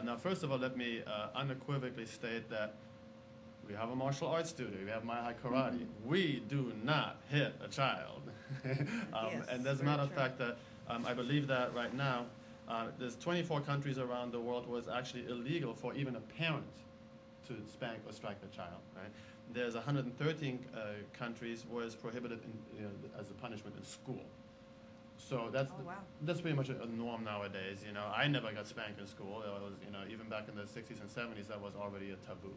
Now, first of all, let me unequivocally state that we have a martial arts studio. We have Mile High Karate. We do not hit a child. Yes, and as a very matter of true. fact, I believe that right now, there's 24 countries around the world where it's actually illegal for even a parent to spank or strike the child. Right? There's 113 countries where it's prohibited as a punishment in school. So that's Oh, wow. that's pretty much a norm nowadays. I never got spanked in school. It was, even back in the 60s and 70s, that was already a taboo.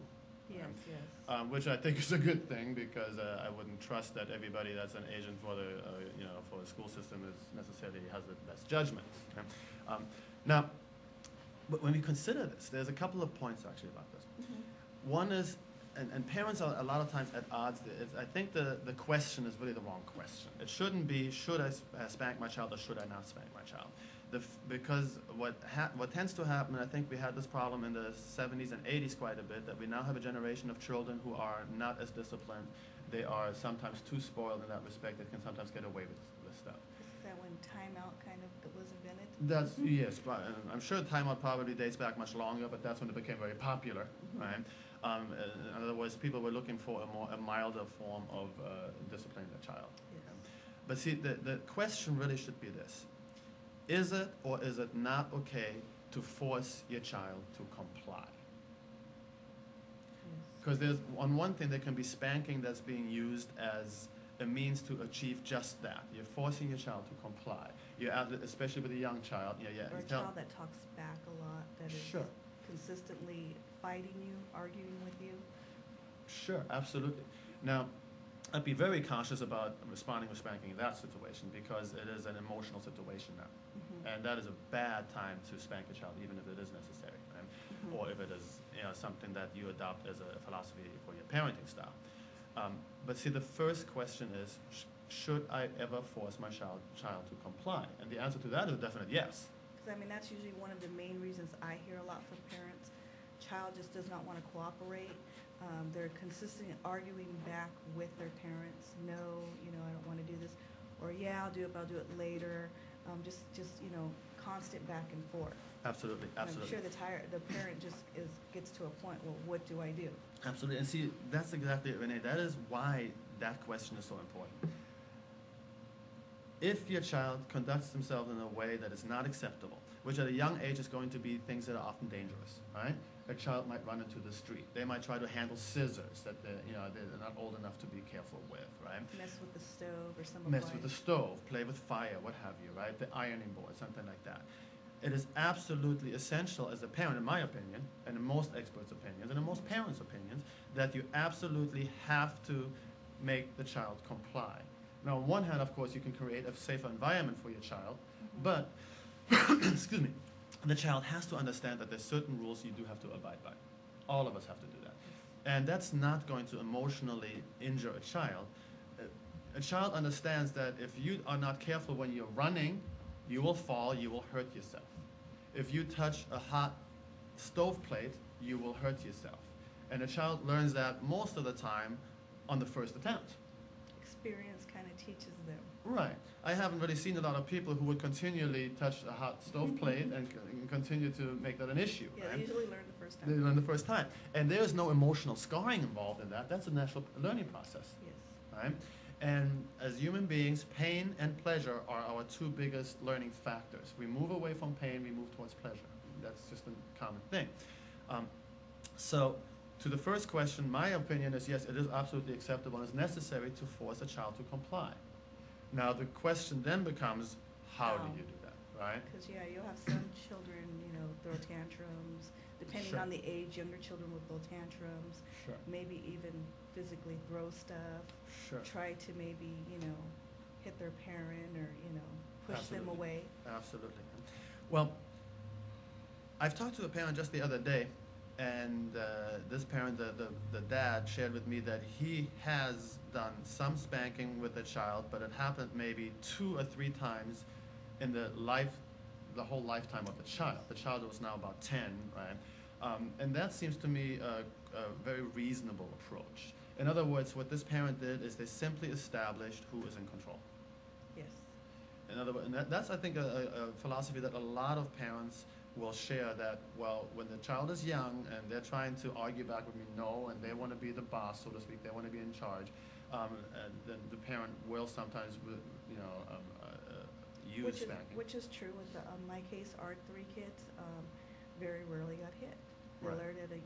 Yes, yes. Which I think is a good thing, because I wouldn't trust that everybody that's an agent for the school system is necessarily has the best judgment. Okay? Now, but when we consider this, there's a couple of points actually about this. Mm-hmm. One is, and parents are a lot of times at odds. I think the question is really the wrong question. It shouldn't be, should I spank my child or should I not spank my child? Because what tends to happen, I think we had this problem in the 70s and 80s quite a bit, that we now have a generation of children who are not as disciplined. They are sometimes too spoiled in that respect. They can sometimes get away with stuff. Is that when timeout kind of was invented? That's, yes, but I'm sure timeout probably dates back much longer, but that's when it became very popular, right? In other words, people were looking for a milder form of disciplining their child. Yes. But see, the question really should be this. Is it or is it not okay to force your child to comply? Because there's, on one thing, there can be spanking that's being used as a means to achieve just that. You're forcing your child to comply. Especially with a young child. Or a child that talks back a lot, that is Sure. consistently fighting you, arguing with you. Sure, absolutely. Now, I'd be very cautious about responding with spanking in that situation, because it is an emotional situation now. Mm-hmm. And that is a bad time to spank a child, even if it is necessary, right? Mm-hmm. Or if it is something that you adopt as a philosophy for your parenting style. But see, the first question is, should I ever force my child to comply? And the answer to that is a definite yes. Because, that's usually one of the main reasons I hear a lot from parents. Child just does not want to cooperate. They're consistently arguing back with their parents. No, I don't want to do this. Or, yeah, I'll do it, but I'll do it later. Just constant back and forth. Absolutely, absolutely. I'm sure the parent just gets to a point, well, what do I do? Absolutely. And see, that's exactly it, Renee. That is why that question is so important. If your child conducts themselves in a way that is not acceptable, which at a young age is going to be things that are often dangerous, right? A child might run into the street. They might try to handle scissors that they're not old enough to be careful with, right? Mess with the stove or some Mess with the stove, play with fire, what have you, right? The ironing board, something like that. It is absolutely essential as a parent, in my opinion, and in most experts' opinions, and in most parents' opinions, that you absolutely have to make the child comply. Now, on one hand, of course, you can create a safer environment for your child, but, excuse me, the child has to understand that there's certain rules you do have to abide by. All of us have to do that. And that's not going to emotionally injure a child. A child understands that if you are not careful when you're running, you will fall, you will hurt yourself. If you touch a hot stove plate, you will hurt yourself. And a child learns that most of the time on the first attempt. Experience kind of teaches them. Right. I haven't really seen a lot of people who would continually touch a hot stove plate and continue to make that an issue. Yeah, right? they usually learn the first time. They learn the first time. And there's no emotional scarring involved in that. That's a natural learning process. Yes. Right? And as human beings, pain and pleasure are our two biggest learning factors. We move away from pain, we move towards pleasure. That's just a common thing. So, to the first question, my opinion is yes, it is absolutely acceptable and it's necessary to force a child to comply. Now, the question then becomes, how do you do that, right? Because, you'll have some children, throw tantrums. Depending Sure. on the age, younger children will throw tantrums. Sure. Maybe even physically throw stuff. Sure. Try to maybe, hit their parent or, push them Absolutely. away. Absolutely. Well, I've talked to a parent just the other day, and this parent, the dad, shared with me that he has done some spanking with a child, but it happened maybe 2 or 3 times in the whole lifetime of the child. The child was now about 10, right? And that seems to me a very reasonable approach. In other words, what this parent did is they simply established who is in control. Yes. In other words, and that's, I think, a philosophy that a lot of parents will share that, well, when the child is young and they're trying to argue back with me, no, and they want to be the boss, so to speak, they want to be in charge, and then the parent will sometimes, you know, use spanking. Which is true with my case, our 3 kids very rarely got hit. They Right. learned at a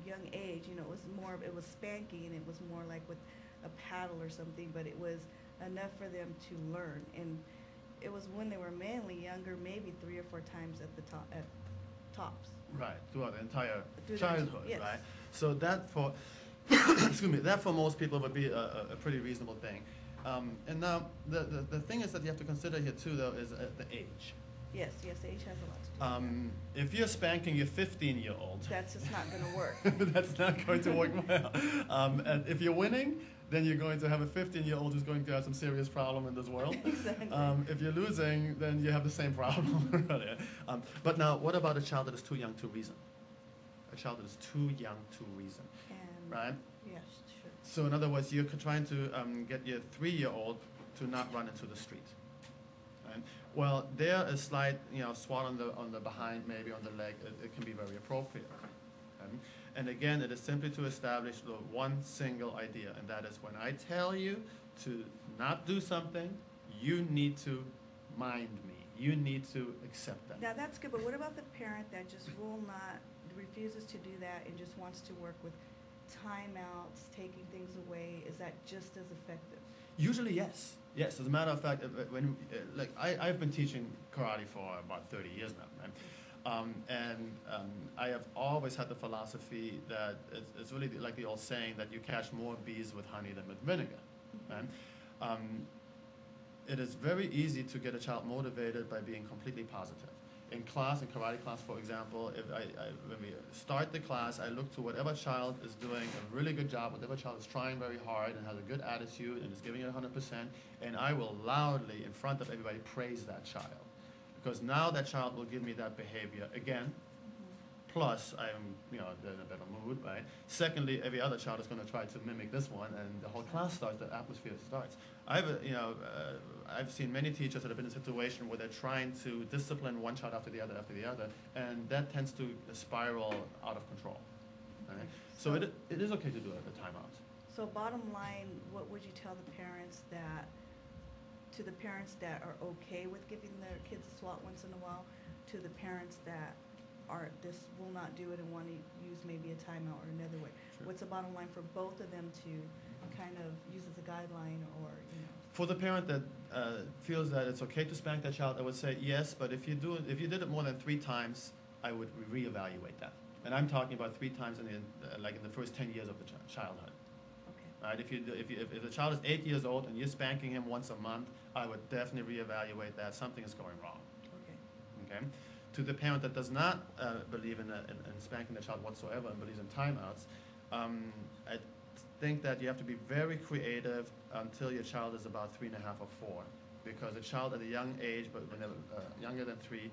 young age. You know, it was spanking. It was more like with a paddle or something, but it was enough for them to learn. And it was when they were mainly younger, maybe 3 or 4 times at tops. Right, throughout the entire Through their- childhood, yes. right? So that for, excuse me, that for most people would be a pretty reasonable thing. And now, the thing is that you have to consider here too, though, is the age. Yes, age has a lot to do with If you're spanking your 15-year-old, that. That's just not going to work. that's not going to work well. And if you're winning, then you're going to have a 15-year-old who's going to have some serious problem in this world. Exactly. If you're losing, then you have the same problem. But now, what about a child that is too young to reason? A child that is too young to reason, And right? yes, sure. So in other words, you're trying to get your 3-year-old to not run into the street. Right? Well, there a slight, you know, swat on the behind, maybe on the leg, it can be very appropriate. And again, it is simply to establish the one single idea, and that is when I tell you to not do something, you need to mind me. You need to accept that. Now, that's good, but what about the parent that just refuses to do that and just wants to work with timeouts, taking things away? Is that just as effective? Usually, yes. Yes, as a matter of fact, I've been teaching karate for about 30 years now, right? I have always had the philosophy that it's really like the old saying that you catch more bees with honey than with vinegar, right? It is very easy to get a child motivated by being completely positive. In class, in karate class, for example, when we start the class, I look to whatever child is doing a really good job, whatever child is trying very hard and has a good attitude and is giving it 100%, and I will loudly, in front of everybody, praise that child. Because now that child will give me that behavior again. Plus, I'm, you know, in a better mood, right? Secondly, every other child is going to try to mimic this one, and the whole class starts, the atmosphere starts. I've seen many teachers that have been in a situation where they're trying to discipline one child after the other, and that tends to spiral out of control. Right? So it is okay to do a timeout. So bottom line, what would you tell the parents that are okay with giving their kids a swat once in a while, to the parents that will not do it and want to use maybe a timeout or another way? Sure. What's the bottom line for both of them to kind of use as a guideline, or, you know? For the parent that feels that it's okay to spank their child, I would say yes, but if you did it more than 3 times, I would reevaluate that. And I'm talking about 3 times in the first 10 years of the childhood. Okay. Right? If the child is 8 years old and you're spanking him once a month, I would definitely reevaluate that. Something is going wrong. Okay. Okay. To the parent that does not believe in spanking the child whatsoever and believes in timeouts, I think that you have to be very creative until your child is about 3.5 or 4, because a child at a young age, but when they're younger than 3,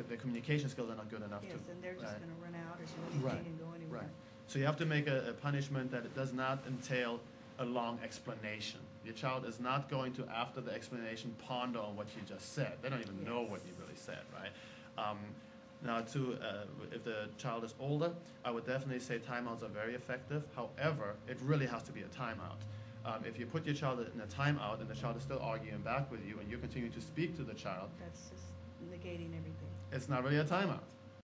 their communication skills are not good enough Yes, to. and they're just Right. going to run out or do anything Right. and go anywhere. Right. So you have to make a punishment that it does not entail a long explanation. Your child is not going to, after the explanation, ponder on what you just said. They don't even know what you really said, right? Now, if the child is older, I would definitely say timeouts are very effective. However, it really has to be a timeout. If you put your child in a timeout and the child is still arguing back with you and you continue to speak to the child, That's just negating everything. it's not really a timeout.